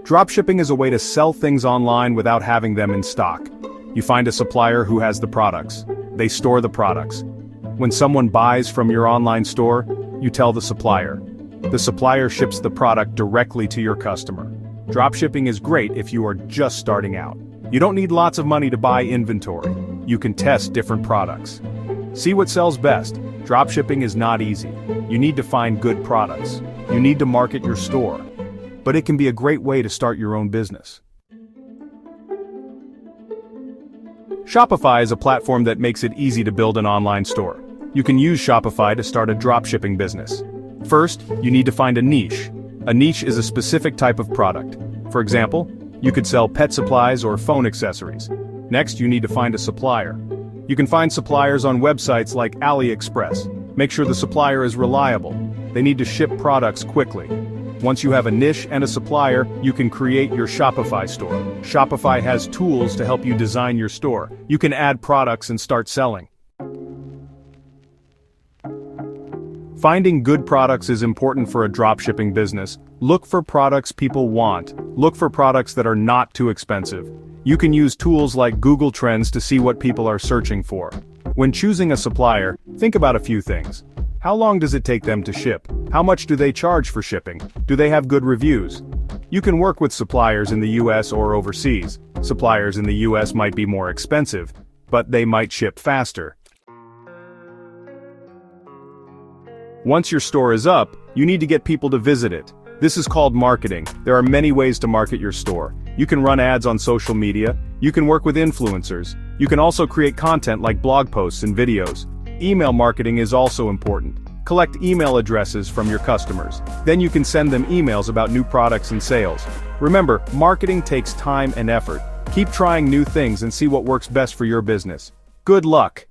Dropshipping is a way to sell things online without having them in stock. You find a supplier who has the products. They store the products. When someone buys from your online store, you tell the supplier. The supplier ships the product directly to your customer. Dropshipping is great if you are just starting out. You don't need lots of money to buy inventory. You can test different products. See what sells best. Dropshipping is not easy. You need to find good products. You need to market your store. But it can be a great way to start your own business. Shopify is a platform that makes it easy to build an online store. You can use Shopify to start a dropshipping business. First, you need to find a niche. A niche is a specific type of product. For example, you could sell pet supplies or phone accessories. Next, you need to find a supplier. You can find suppliers on websites like AliExpress. Make sure the supplier is reliable. They need to ship products quickly. Once you have a niche and a supplier, you can create your Shopify store. Shopify has tools to help you design your store. You can add products and start selling. Finding good products is important for a dropshipping business. Look for products people want. Look for products that are not too expensive. You can use tools like Google Trends to see what people are searching for. When choosing a supplier, think about a few things. How long does it take them to ship? How much do they charge for shipping? Do they have good reviews? You can work with suppliers in the US or overseas. Suppliers in the US might be more expensive, but they might ship faster. Once your store is up, you need to get people to visit it. This is called marketing. There are many ways to market your store. You can run ads on social media. You can work with influencers. You can also create content like blog posts and videos. Email marketing is also important. Collect email addresses from your customers. Then you can send them emails about new products and sales. Remember, marketing takes time and effort. Keep trying new things and see what works best for your business. Good luck!